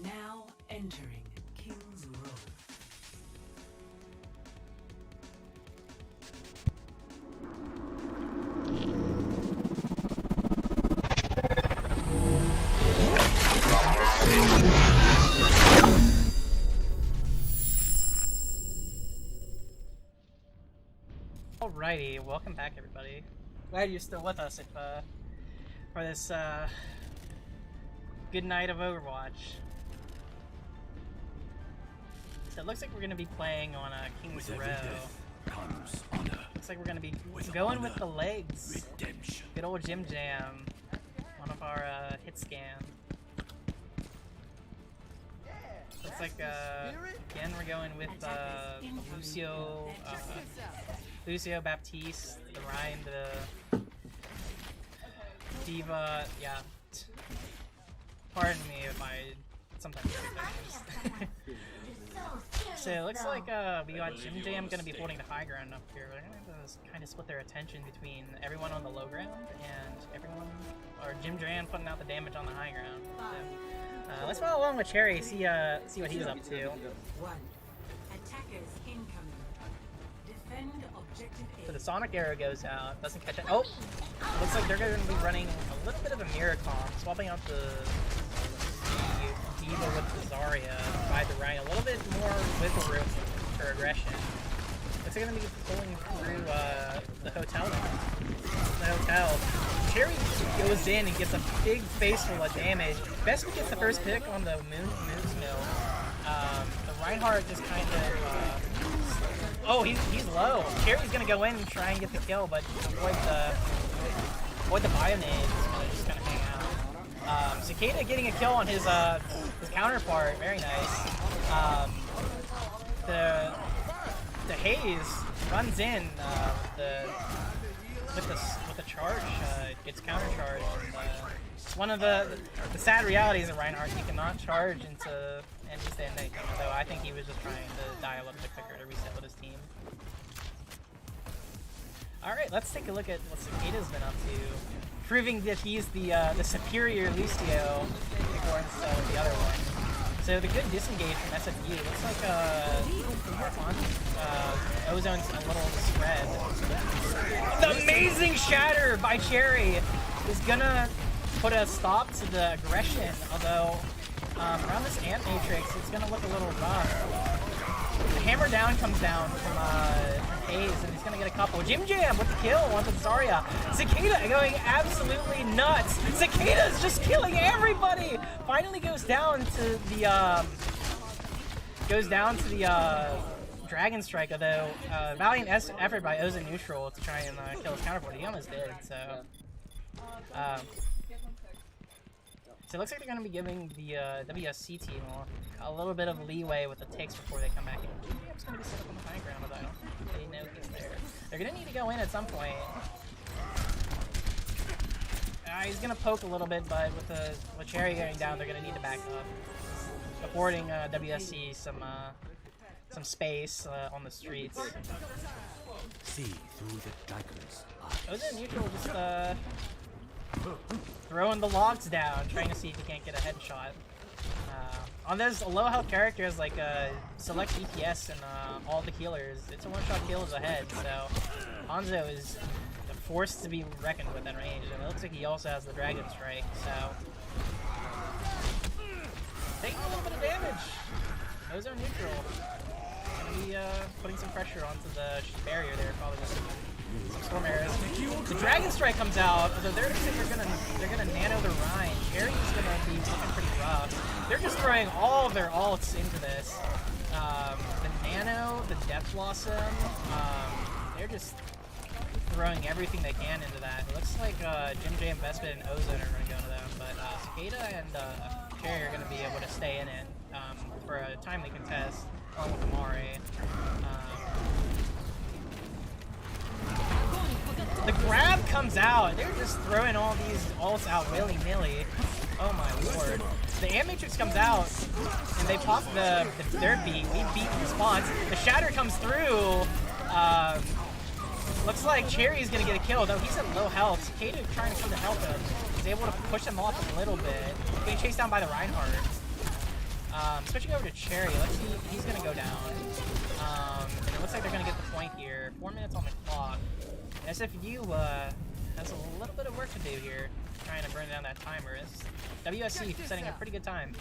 Now entering King's Row. All Alrighty, welcome back everybody. Glad you're still with us for this good night of Overwatch. So it looks like we're gonna be playing on King's Row. Looks like we're gonna be going with the legs. Good old Jim Jam. One of our hit scan. Looks like again we're going with Lucio Baptiste, the Ryan, the Diva. Yeah. Pardon me if I sometimes do things. So it looks like we got Jim Jam gonna be holding the high ground up here. We're gonna have to kind of split their attention between everyone on the low ground and everyone, or Jim Jam putting out the damage on the high ground. So, let's follow along with Cherry, see what he's up to. Attackers incoming. Defend objective A. So the Sonic arrow goes out, doesn't catch it. Oh! Looks like they're going to be running a little bit of a mirror comp, swapping out the Diva with the Zarya to provide the Ryan a little bit more wiggle room for aggression. Looks like they're going to be pulling through the hotel now. Cherry goes in and gets a big face full of damage. Bespin gets the first pick on the Moon's Mill. The Reinhardt just kind of... oh, he's low. Cherry's going to go in and try and get the kill, but avoid the Bionade. Just going to hang out. Cicada getting a kill on his counterpart. Very nice. The Haze runs in with the charge, gets counter charged. It's one of the sad realities of Reinhardt. He cannot charge into and just end anything. So I think he was just trying to die a little bit quicker to reset with his team. All right, let's take a look at what Cicada's been up to, proving that he's the superior Lucio according to the other one. So the good disengage from SFU looks like Ozone's a little spread. The amazing shatter by Cherry is gonna put a stop to the aggression, although around this Ant Matrix it's gonna look a little rough. The hammer down comes down from Hayes and he's gonna get a couple. Jim Jam with the kill on the Zarya. Cicada going absolutely nuts. Cicada's just killing everybody. Finally goes down to the Dragon Strike, although valiant effort by Ozone Neutral to try and kill his counterpart. He almost did, so so it looks like they're going to be giving the WSC team a little bit of leeway with the takes before they come back in. GM's going to be set up on the high ground, although I don't think they know he's there. They're going to need to go in at some point. He's going to poke a little bit, but with Cherry going down, they're going to need to back up, affording WSC some space on the streets. See through the daggers. Ozone Neutral just throwing the logs down, trying to see if he can't get a headshot. On those low health characters like select DPS and all the healers, it's a one-shot kill is ahead, so Hanzo is forced to be reckoned with at range, and it looks like he also has the Dragon Strike, so taking a little bit of damage. Ozone Neutral gonna be putting some pressure onto the barrier there, probably with some storm arrows. The Dragon Strike comes out, although they're gonna nano the Rhine. Cherry's gonna be looking pretty rough. They're just throwing all of their ults into this. The Nano, the Death Blossom, they're just throwing everything they can into that. It looks like Jim J and Bespin and Ozone are gonna go to them, but Cicada and Cherry are gonna be able to stay in it for a timely contest, along with Amare. The grab comes out. They're just throwing all these ults out willy-nilly. Oh my lord. The Ant Matrix comes out, and they pop the third beat. We beat the response. The Shatter comes through. Looks like Cherry's gonna get a kill, though he's at low health. Cicada trying to come to help him. He's able to push him off a little bit. Getting chased down by the Reinhardt. Switching over to Cherry, let's see, he's gonna go down. And it looks like they're gonna get the point here. 4 minutes on the clock. SFU has a little bit of work to do here, trying to burn down that timer. It's WSC setting a pretty good time.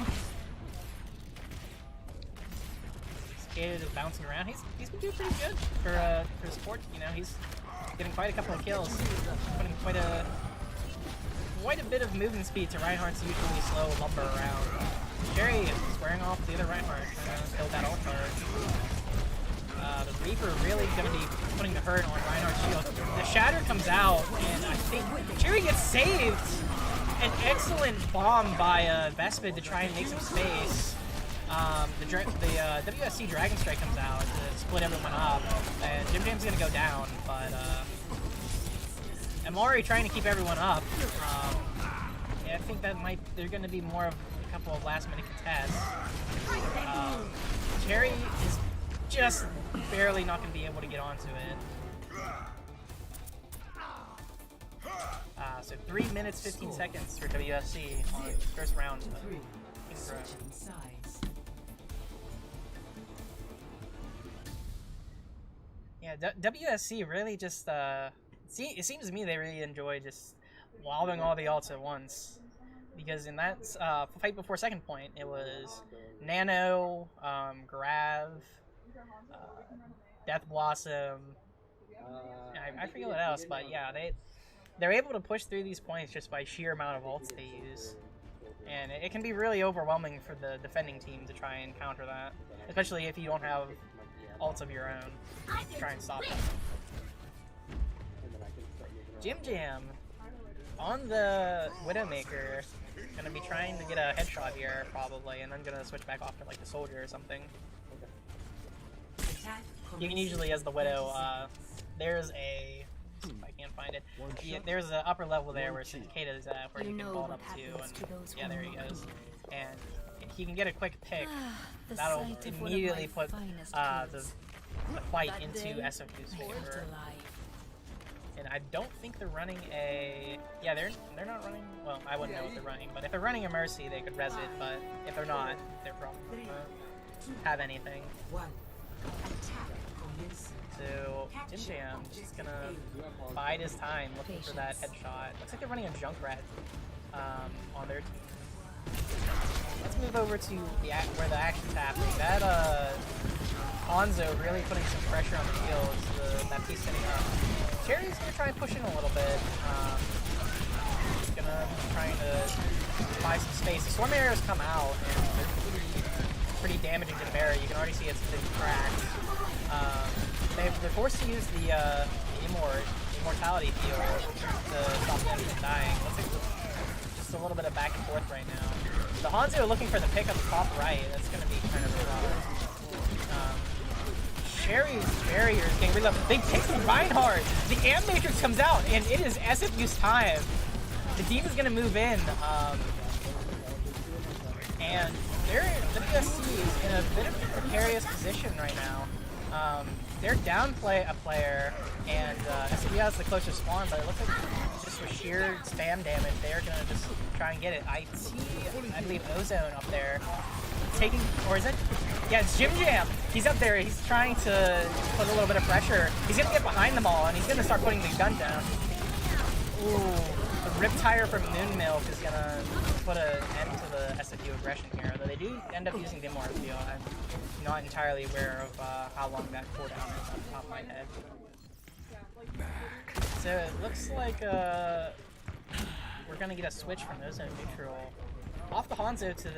Cicada is bouncing around. He's been doing pretty good for support. You know, he's getting quite a couple of kills, putting quite a bit of movement speed to Reinhardt's usually slow lumber around. Cherry squaring off the other Reinhardt, trying to build that ult charge. The Reaper really going to be putting the hurt on Reinhardt's shield. The Shatter comes out, and I think Cherry gets saved. An excellent bomb by Vespid to try and make some space. The WSC Dragon Strike comes out to split everyone up, and Jim Jam's gonna go down, but Amari trying to keep everyone up. Yeah, I think that they're gonna be more of a couple of last minute contests. Cherry is just barely not gonna be able to get onto it. So 3 minutes 15 seconds for WSC on the first round of King's Row. Yeah, WSC really just, it seems to me they really enjoy just lobbing all the ults at once. Because in that fight before second point, it was Nano, Grav, Death Blossom, I forget what else, but yeah, they're able to push through these points just by sheer amount of ults they use. And it can be really overwhelming for the defending team to try and counter that. Especially if you don't have ults of your own to try and stop them. Jim Jam on the Widowmaker. Gonna be trying to get a headshot here, probably, and then gonna switch back off to like the Soldier or something. You can usually, as the Widow, there's a... if I can't find it. Yeah, there's an upper level there where Cicada is at, where you can vault up to, and yeah, there he goes. And if he can get a quick pick, that'll immediately put the fight into SFU's favor. And I don't think they're running a... yeah, they're not running... well, I wouldn't know if they're running, but if they're running a Mercy, they could res it, but if they're not, they're probably not gonna have anything. So, Jim Jam just gonna bide his time looking for that headshot. Looks like they're running a Junkrat on their team. Let's move over to where the action's happening. That Hanzo really putting some pressure on the fields, that piece setting up. Cherry's gonna try and push in a little bit. He's gonna be trying to buy some space. The Storm Arrows come out, and they're pretty damaging to the barrier. You can already see it's been cracked. They're forced to use the Immortality field to stop them from dying. Looks like just a little bit of back and forth right now. The Hanzo are looking for the pick up top right. That's going to be kind of Cherry's barrier is getting rid of. They take the Reinhardt. The Amp Matrix comes out, and it is SFU's time. The team is going to move in. And WSC is in a bit of a precarious position right now. They're down a player, and SFU has the closest spawn, but it looks like just for sheer spam damage, they're gonna just try and get it. I believe Ozone up there taking, or is it? Yeah, it's Jim Jam. He's up there. He's trying to put a little bit of pressure. He's gonna get behind them all, and he's gonna start putting the gun down. Ooh, the Rip Tire from Moon Milk is gonna put an end to the SFU aggression here, although they do end up using the Immortal field. I'm not entirely aware of how long that cooldown is off the top of my head. So it looks like we're gonna get a switch from Ozone neutral off the Hanzo to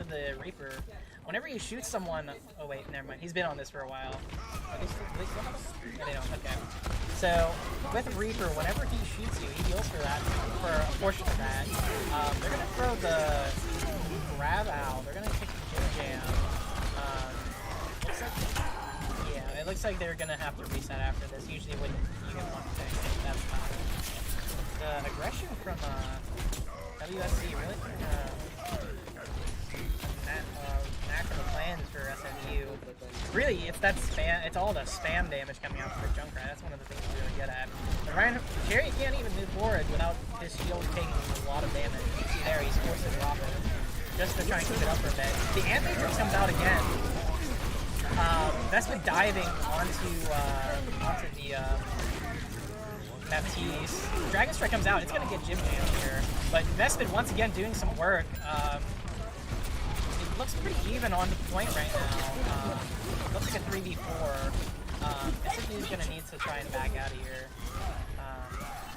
the Reaper. Whenever he shoots someone, oh wait, never mind. He's been on this for a while. Are they still on this? No, they don't. Okay. So with Reaper, whenever he shoots you, he heals for that, for a portion of that. They're gonna throw the Grab out. They're gonna kick the Jim Jam. Looks like, yeah, it looks like they're gonna have to reset after this. Usually when you get one thing, that's fine. The aggression from WSC really macro plans for SFU. Really, it's that spam. It's all the spam damage coming out from the Junkrat. That's one of the things we're really good at. Jerry can't even move forward without his shield taking a lot of damage. You see there, he's forced to drop it just to try and keep it up for a bit. The Amp Matrix comes out again. Vespid diving onto the Baptiste. Dragon Strike comes out. It's gonna get Jim Jam here, but Vespid once again doing some work. It looks pretty even on the point right now. Looks like a 3v4. SFU is going to need to try and back out of here.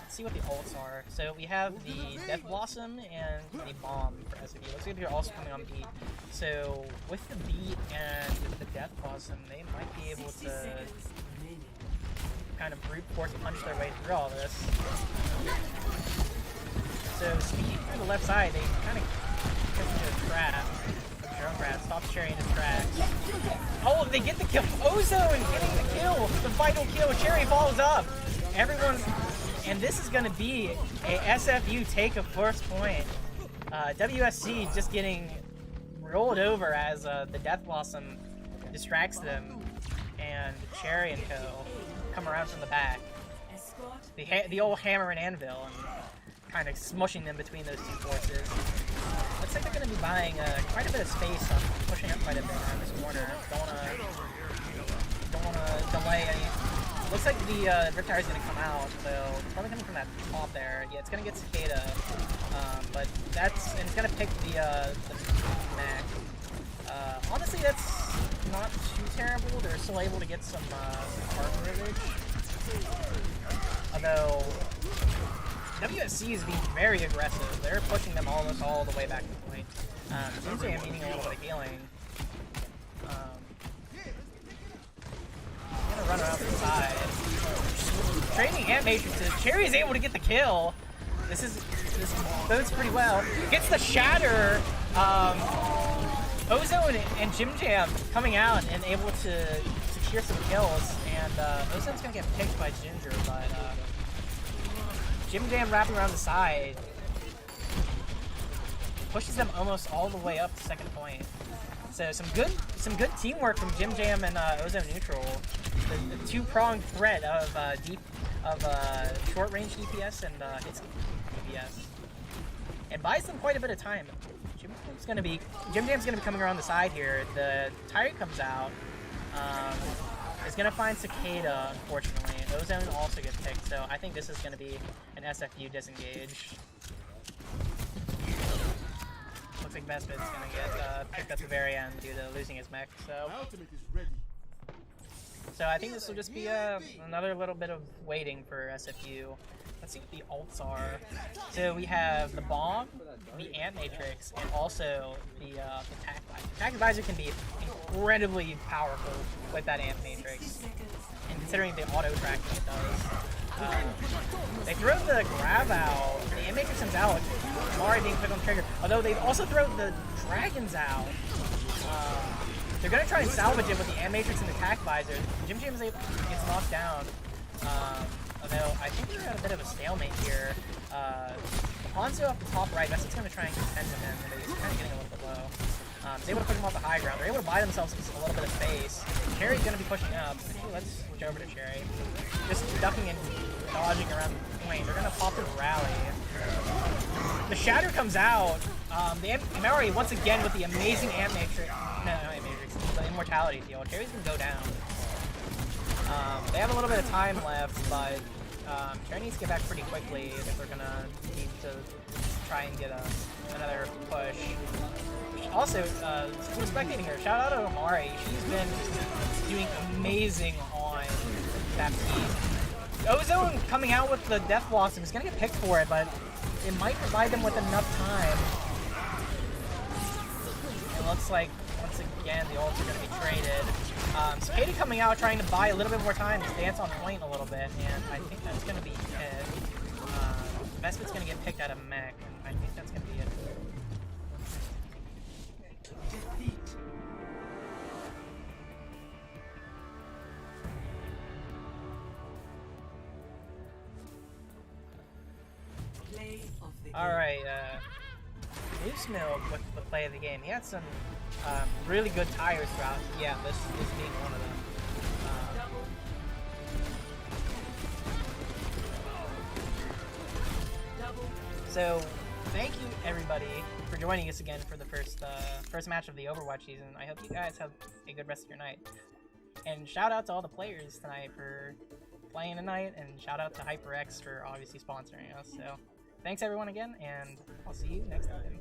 Let's see what the ults are. So we have the Death Blossom and the Bomb for SFU. Looks like they're also coming on beat. So with the beat and the Death Blossom, they might be able to kind of brute force punch their way through all this. So speed on the left side, they kind of get into a trap. Junkrat stops Cherry in his tracks. Oh, they get the kill. Ozone getting the kill. The vital kill. Cherry follows up. Everyone, and this is going to be a SFU take of first point. WSC just getting rolled over as the Death Blossom distracts them, and Cherry and co come around from the back. The old hammer and anvil, and kind of smushing them between those two forces. Looks like they're going to be buying quite a bit of space, pushing up quite a bit around this corner. Don't want to delay any. Looks like the Riptire is going to come out, so it's probably coming from that top there. Yeah, it's going to get Cicada, but that's, and it's going to pick the mech. Honestly, that's not too terrible. They're still able to get some hard privilege. Although WSC is being very aggressive. They're pushing them almost all the way back to point. Usually I'm needing a little bit of healing. I'm gonna run around to the side. Trading Ant Matrices. Cherry is able to get the kill. This bodes pretty well. Gets the shatter. Ozone and Jim Jam coming out and able to secure some kills. And Ozone's gonna get picked by Ginger, but Jim Jam wrapping around the side pushes them almost all the way up to second point. So some good teamwork from Jim Jam and Ozone Neutral. The two-pronged threat of short-range DPS and hits DPS, and buys them quite a bit of time. Jim Jam's gonna be coming around the side here. The Tyrant comes out. Is gonna find Cicada, unfortunately. Ozone also gets picked, so I think this is gonna be an SFU disengage. Looks like Vespit's gonna get picked at the very end due to losing his mech, so I think this will just be another little bit of waiting for SFU. Let's see what the ults are. So we have the Bomb, the Ant Matrix, and also the Attack Visor. Attack Visor can be incredibly powerful with that Ant Matrix, and considering the auto tracking it does. They throw the grab out, the Ant Matrix comes out, already being quick on the trigger, although they also throw the Dragons out. They're going to try and salvage it with the Ant Matrix and the Attack Visor. Jim Jam gets knocked down. Although I think we're at a bit of a stalemate here. Ponzo off the top right, Vespit's going to try and contend with him, but he's kind of getting a little bit low. He's able to push him off the high ground. They're able to buy themselves a little bit of space. Cherry's going to be pushing up. Actually, let's switch over to Cherry. Just ducking and dodging around the point. They're going to pop the rally. The Shatter comes out. The MRA once again with the amazing Ant Matrix. No, not Ant Matrix. The Immortality deal. Cherry's going to go down. They have a little bit of time left, but Cherry needs to get back pretty quickly if they're going to need to try and get another push. Also, who's spectating her, shout out to Amari. She's been doing amazing on that piece. Ozone coming out with the Death Blossom is going to get picked for it, but it might provide them with enough time. It looks like, once again, the ults are going to be traded. Cicada coming out, trying to buy a little bit more time to dance on point a little bit, and I think that's going to be it. Vespit's going to get picked out of mech, and I think that's going to be it. Alright, Loose Milk with the play of the game. He had some really good tires throughout. Yeah, this being one of them. So, thank you everybody for joining us again for the first match of the Overwatch season. I hope you guys have a good rest of your night. And shout out to all the players tonight for playing tonight, and shout out to HyperX for obviously sponsoring us. So, thanks everyone again, and I'll see you next time.